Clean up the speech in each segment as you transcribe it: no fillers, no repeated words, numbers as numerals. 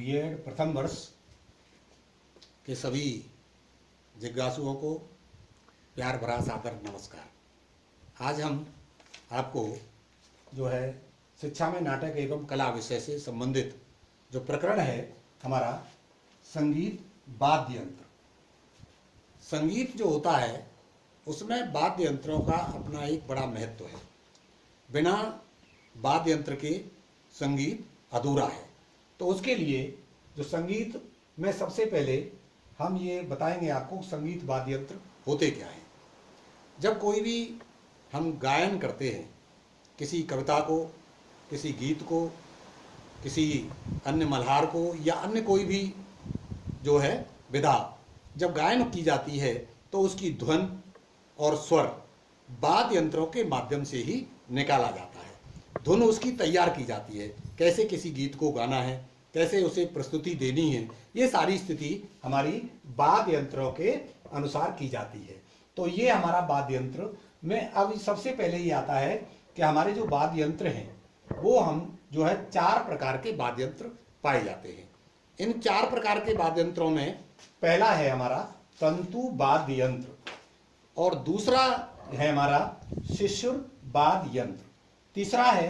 BEd प्रथम वर्ष के सभी जिज्ञासुओं को प्यार भरा सादर नमस्कार। आज हम आपको जो है शिक्षा में नाटक एवं कला विषय से संबंधित जो प्रकरण है हमारा संगीत वाद्य यंत्र। संगीत जो होता है उसमें वाद्य यंत्रों का अपना एक बड़ा महत्व है। बिना वाद्य यंत्र के संगीत अधूरा है। तो उसके लिए जो संगीत में सबसे पहले हम ये बताएंगे आपको संगीत वाद्य यंत्र होते क्या हैं। जब कोई भी हम गायन करते हैं, किसी कविता को, किसी गीत को, किसी अन्य मल्हार को या अन्य कोई भी जो है विधा जब गायन की जाती है तो उसकी धुन और स्वर वाद्य यंत्रों के माध्यम से ही निकाला जाता है। धुन उसकी तैयार की जाती है, कैसे किसी गीत को गाना है, कैसे उसे प्रस्तुति देनी है, ये सारी स्थिति हमारी वाद्य यंत्रों के अनुसार की जाती है। तो ये हमारा वाद्य यंत्र में अब सबसे पहले ये आता है कि हमारे जो वाद्य यंत्र हैं वो हम जो है 4 प्रकार के वाद्य यंत्र पाए जाते हैं। इन 4 प्रकार के वाद्य यंत्रों में पहला है हमारा तंतु वाद्य यंत्र, और दूसरा है हमारा शिशुर वाद्य यंत्र, तीसरा है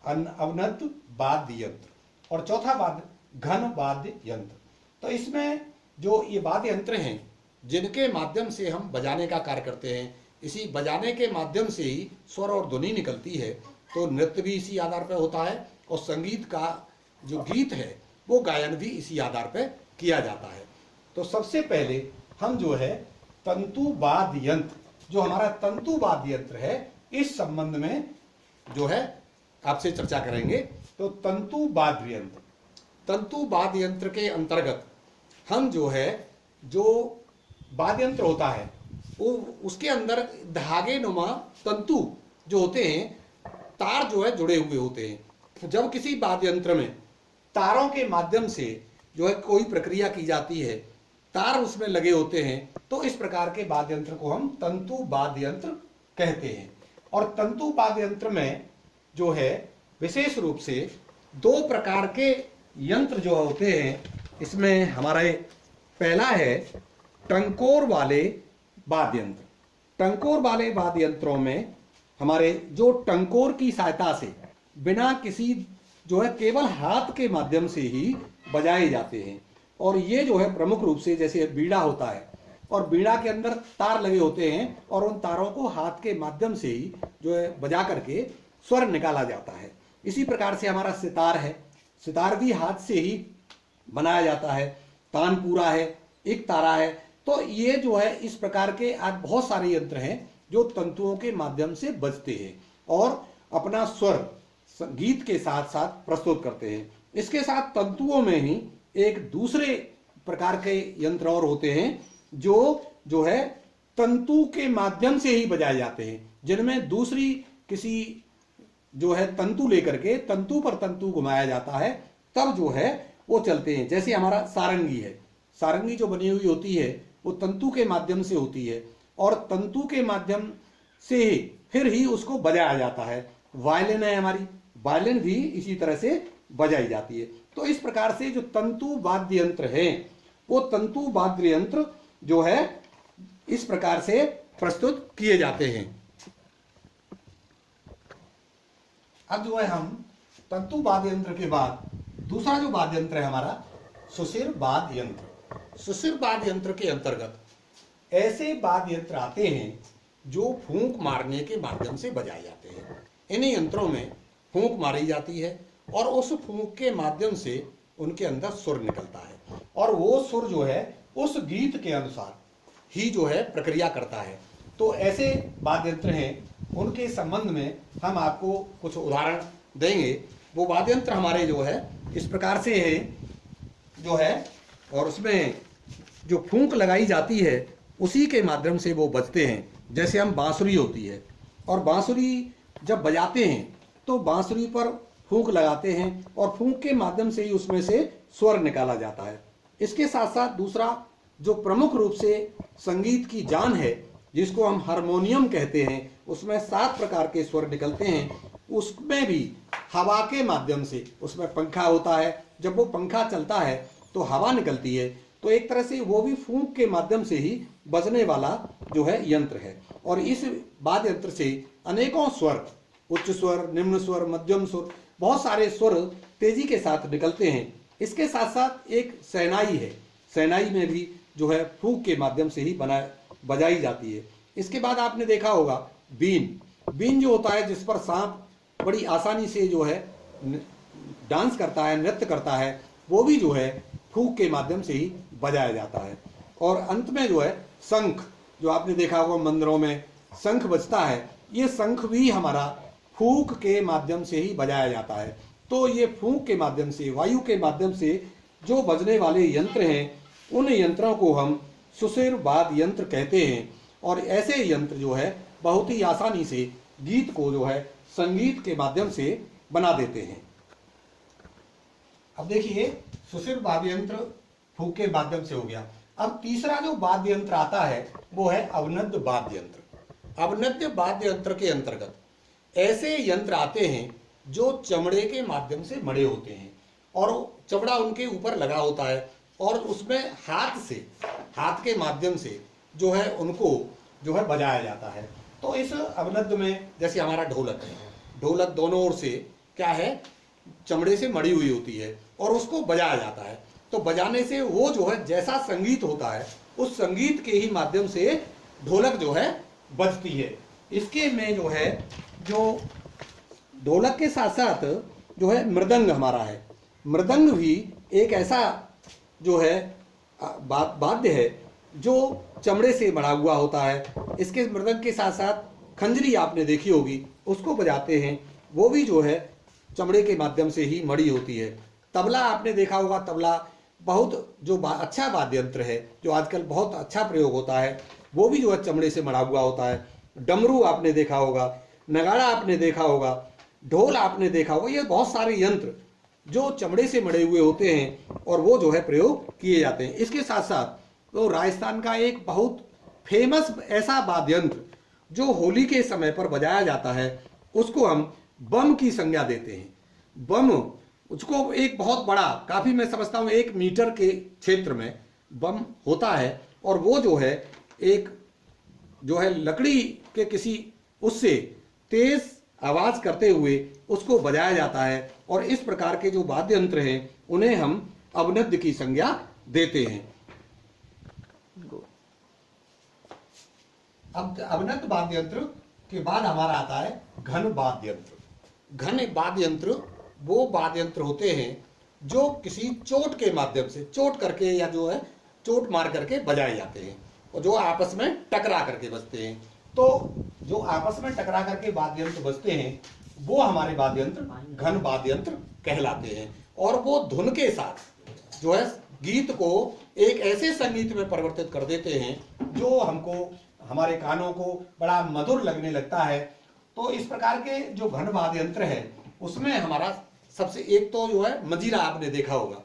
अवनत वाद्य यंत्र, और चौथा वाद्य घन वाद्य यंत्र। तो इसमें जो ये वाद्य यंत्र हैं जिनके माध्यम से हम बजाने का कार्य करते हैं, इसी बजाने के माध्यम से ही स्वर और ध्वनि निकलती है। तो नृत्य भी इसी आधार पर होता है और संगीत का जो गीत है वो गायन भी इसी आधार पर किया जाता है। तो सबसे पहले हम जो है तंतु वाद्य यंत्र, जो हमारा तंतु वाद्य यंत्र है, इस संबंध में जो है आपसे चर्चा करेंगे। तो तंतु वाद्य यंत्र, तंतु वाद्य यंत्र के अंतर्गत हम जो है जो वाद्य यंत्र होता है वो उसके अंदर धागे नुमा तंतु जो होते हैं, तार जो है जुड़े हुए होते हैं। जब किसी वाद्य यंत्र में तारों के माध्यम से जो है कोई प्रक्रिया की जाती है, तार उसमें लगे होते हैं, तो इस प्रकार के वाद्य यंत्र को हम तंतु वाद्य यंत्र कहते हैं। और तंतु वाद्य यंत्र में जो है विशेष रूप से 2 प्रकार के यंत्र जो होते हैं। इसमें हमारे पहला है टंकोर वाले वाद्य यंत्र। टंकोर वाले वाद्य यंत्रों में हमारे जो टंकोर की सहायता से बिना किसी जो है केवल हाथ के माध्यम से ही बजाए जाते हैं। और ये जो है प्रमुख रूप से जैसे बीड़ा होता है और बीड़ा के अंदर तार लगे होते हैं और उन तारों को हाथ के माध्यम से ही जो है बजा करके स्वर निकाला जाता है। इसी प्रकार से हमारा सितार है, सितार भी हाथ से ही बनाया जाता है। तानपूरा है, एक तारा है। तो ये जो है इस प्रकार के आज बहुत सारे यंत्र हैं जो तंतुओं के माध्यम से बजते हैं और अपना स्वर गीत के साथ साथ प्रस्तुत करते हैं। इसके साथ तंतुओं में ही एक दूसरे प्रकार के यंत्र और होते हैं जो है तंतु के माध्यम से ही बजाए जाते हैं, जिनमें दूसरी किसी जो है तंतु लेकर के तंतु पर तंतु घुमाया जाता है, तब जो है वो चलते हैं। जैसे हमारा सारंगी है, सारंगी जो बनी हुई होती है वो तंतु के माध्यम से होती है और तंतु के माध्यम से ही फिर ही उसको बजाया जाता है। वायलिन है हमारी, वायलिन भी इसी तरह से बजाई जाती है। तो इस प्रकार से जो तंतु वाद्य यंत्र हैं वो तंतु वाद्य यंत्र जो है इस प्रकार से प्रस्तुत किए जाते हैं। अब जो है हम तंतु वाद्य यंत्र के बाद दूसरा जो वाद्य यंत्र है हमारा सुशिर वाद्य यंत्र। सुशिर वाद्य यंत्र के अंतर्गत ऐसे वाद्य यंत्र आते हैं जो फूंक मारने के माध्यम से बजाए जाते हैं। इन यंत्रों में फूंक मारी जाती है और उस फूंक के माध्यम से उनके अंदर सुर निकलता है और वो सुर जो है उस गीत के अनुसार ही जो है प्रक्रिया करता है। तो ऐसे वाद्य यंत्र हैं, उनके संबंध में हम आपको कुछ उदाहरण देंगे। वो वाद्य यंत्र हमारे जो है इस प्रकार से है जो है, और उसमें जो फूंक लगाई जाती है उसी के माध्यम से वो बजते हैं। जैसे हम बांसुरी होती है और बांसुरी जब बजाते हैं तो बांसुरी पर फूंक लगाते हैं और फूंक के माध्यम से ही उसमें से स्वर निकाला जाता है। इसके साथ साथ दूसरा जो प्रमुख रूप से संगीत की जान है जिसको हम हारमोनियम कहते हैं, उसमें 7 प्रकार के स्वर निकलते हैं। उसमें भी हवा के माध्यम से, उसमें पंखा होता है, जब वो पंखा चलता है तो हवा निकलती है, तो एक तरह से वो भी फूंक के माध्यम से ही बजने वाला जो है यंत्र है। और इस वाद्य यंत्र से अनेकों स्वर, उच्च स्वर, निम्न स्वर, मध्यम स्वर, बहुत सारे स्वर तेजी के साथ निकलते हैं। इसके साथ साथ एक शहनाई है, शहनाई में भी जो है फूंक के माध्यम से ही बजाई जाती है। इसके बाद आपने देखा होगा बीन, बीन जो होता है जिस पर सांप बड़ी आसानी से जो है डांस करता है, नृत्य करता है, वो भी जो है फूंक के माध्यम से ही बजाया जाता है। और अंत में जो है शंख, जो आपने देखा होगा मंदिरों में शंख बजता है, ये शंख भी हमारा फूंक के माध्यम से ही बजाया जाता है। तो ये फूंक के माध्यम से, वायु के माध्यम से जो बजने वाले यंत्र हैं, उन यंत्रों को हम सुषिर वाद्य यंत्र कहते हैं। और ऐसे यंत्र जो है बहुत ही आसानी से गीत को जो है संगीत के माध्यम से बना देते हैं। अब देखिए सुषिर वाद्य यंत्र फूंक के माध्यम से हो गया। अब तीसरा जो वाद्य यंत्र आता है वो है अवनद्य वाद्य यंत्र। अवनद्य वाद्य यंत्र के अंतर्गत ऐसे यंत्र आते हैं जो चमड़े के माध्यम से मड़े होते हैं और चमड़ा उनके ऊपर लगा होता है और उसमें हाथ से, हाथ के माध्यम से जो है उनको जो है बजाया जाता है। तो इस अवनद्य में जैसे हमारा ढोलक है, ढोलक दोनों ओर से क्या है चमड़े से मड़ी हुई होती है और उसको बजाया जाता है। तो बजाने से वो जो है जैसा संगीत होता है उस संगीत के ही माध्यम से ढोलक जो है बजती है। इसके में जो है जो ढोलक के साथ साथ जो है मृदंग हमारा है, मृदंग भी एक ऐसा जो है वाद्य है जो चमड़े से बना हुआ होता है। इसके मृदंग के साथ साथ खंजरी आपने देखी होगी, उसको बजाते हैं, वो भी जो है चमड़े के माध्यम से ही मड़ी होती है। तबला आपने देखा होगा, तबला बहुत जो अच्छा वाद्य यंत्र है जो आजकल बहुत अच्छा प्रयोग होता है, वो भी जो है चमड़े से मड़ा हुआ होता है। डमरू आपने देखा होगा, नगाड़ा आपने देखा होगा, ढोल आपने देखा होगा, ये बहुत सारे यंत्र जो चमड़े से मड़े हुए होते हैं और वो जो है प्रयोग किए जाते हैं। इसके साथ साथ तो राजस्थान का एक बहुत फेमस ऐसा वाद्य यंत्र जो होली के समय पर बजाया जाता है, उसको हम बम की संज्ञा देते हैं। बम, उसको एक बहुत बड़ा, काफी मैं समझता हूँ 1 मीटर के क्षेत्र में बम होता है और वो जो है एक जो है लकड़ी के किसी उससे तेज आवाज करते हुए उसको बजाया जाता है। और इस प्रकार के जो वाद्य यंत्र हैं उन्हें हम अवनद्य की संज्ञा देते हैं। अब अवनद्य वाद्य यंत्र के बाद हमारा आता है घन वाद्य यंत्र। घन वाद्य यंत्र वो वाद्य यंत्र होते हैं जो किसी चोट के माध्यम से, चोट करके या जो है चोट मार करके बजाए जाते हैं और जो आपस में टकरा करके बजते हैं। तो जो आपस में टकरा करके वाद्य यंत्र बजते हैं वो हमारे वाद्य यंत्र घन वाद्य यंत्र कहलाते हैं। और वो धुन के साथ जो है गीत को एक ऐसे संगीत में परिवर्तित कर देते हैं जो हमको, हमारे कानों को बड़ा मधुर लगने लगता है। तो इस प्रकार के जो घन वाद्य यंत्र है उसमें हमारा सबसे एक तो जो है मंजीरा आपने देखा होगा,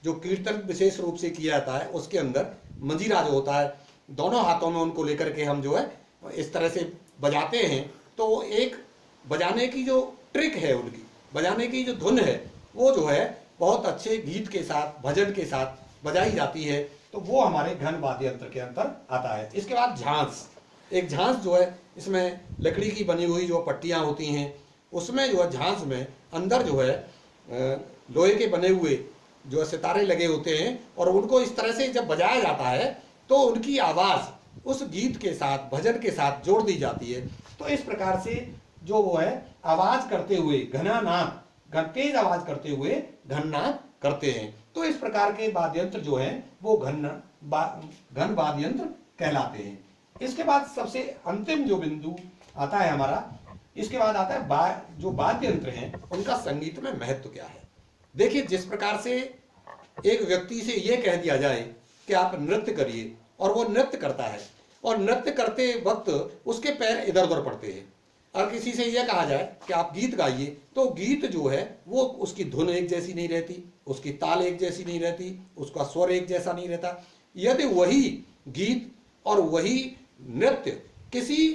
जो कीर्तन विशेष रूप से किया जाता है उसके अंदर मंजीरा जो होता है, दोनों हाथों में उनको लेकर के हम जो है इस तरह से बजाते हैं। तो एक बजाने की जो ट्रिक है, उनकी बजाने की जो धुन है वो जो है बहुत अच्छे गीत के साथ, भजन के साथ बजाई जाती है। तो वो हमारे घन वाद्य यंत्र के अंदर आता है। इसके बाद झांस, एक झांस जो है इसमें लकड़ी की बनी हुई जो पट्टियां होती हैं उसमें जो है झांस में अंदर जो है लोहे के बने हुए जो सितारे लगे होते हैं और उनको इस तरह से जब बजाया जाता है तो उनकी आवाज उस गीत के साथ, भजन के साथ जोड़ दी जाती है। तो इस प्रकार से जो वो है आवाज करते हुए घना नाद, तेज आवाज करते हुए घन नाद करते हैं। तो इस प्रकार के वाद्य यंत्र जो है वो घन वाद्य यंत्र कहलाते हैं। इसके बाद सबसे अंतिम जो बिंदु आता है हमारा, इसके बाद आता है जो वाद्य यंत्र हैं उनका संगीत में महत्व क्या है। देखिए, जिस प्रकार से एक व्यक्ति से यह कह दिया जाए कि आप नृत्य करिए और वो नृत्य करता है और नृत्य करते वक्त उसके पैर इधर उधर पड़ते हैं, और किसी से यह कहा जाए कि आप गीत गाइए तो गीत जो है वो उसकी धुन एक जैसी नहीं रहती, उसकी ताल एक जैसी नहीं रहती, उसका स्वर एक जैसा नहीं रहता। यदि वही गीत और वही नृत्य किसी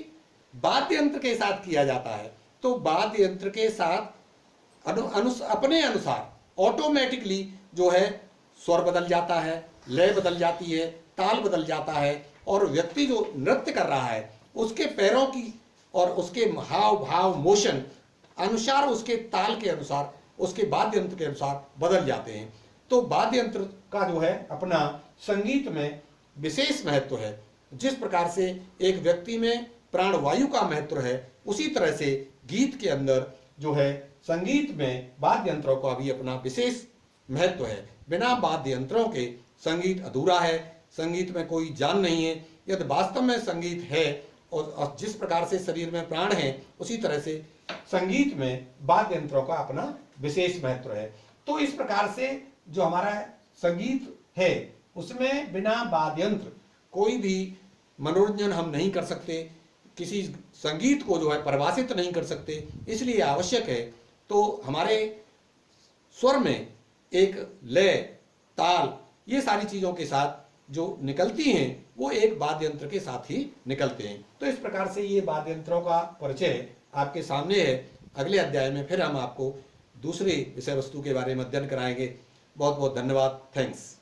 वाद्य यंत्र के साथ किया जाता है तो वाद्य यंत्र के साथ अपने अनुसार ऑटोमेटिकली जो है स्वर बदल जाता है, लय बदल जाती है, ताल बदल जाता है और व्यक्ति जो नृत्य कर रहा है उसके पैरों की और उसके हाव भाव मोशन अनुसार, उसके ताल के अनुसार, उसके वाद्य यंत्र के अनुसार बदल जाते हैं। तो वाद्य यंत्र का जो है अपना संगीत में विशेष महत्व है। जिस प्रकार से एक व्यक्ति में प्राणवायु का महत्व है, उसी तरह से गीत के अंदर जो है संगीत में वाद्य यंत्रों का भी अपना विशेष महत्व है। बिना वाद्य यंत्रों के संगीत अधूरा है, संगीत में कोई जान नहीं है। यदि वास्तव में संगीत है और जिस प्रकार से शरीर में प्राण है, उसी तरह से संगीत में वाद्य यंत्रों का अपना विशेष महत्व है। तो इस प्रकार से जो हमारा संगीत है उसमें बिना वाद्य यंत्र कोई भी मनोरंजन हम नहीं कर सकते, किसी संगीत को जो है परिभाषित नहीं कर सकते। इसलिए आवश्यक है तो हमारे स्वर में एक लय, ताल, ये सारी चीजों के साथ जो निकलती हैं वो एक वाद्य यंत्र के साथ ही निकलते हैं। तो इस प्रकार से ये वाद्य यंत्रों का परिचय आपके सामने है। अगले अध्याय में फिर हम आपको दूसरे विषय वस्तु के बारे में अध्ययन कराएंगे। बहुत बहुत धन्यवाद। थैंक्स।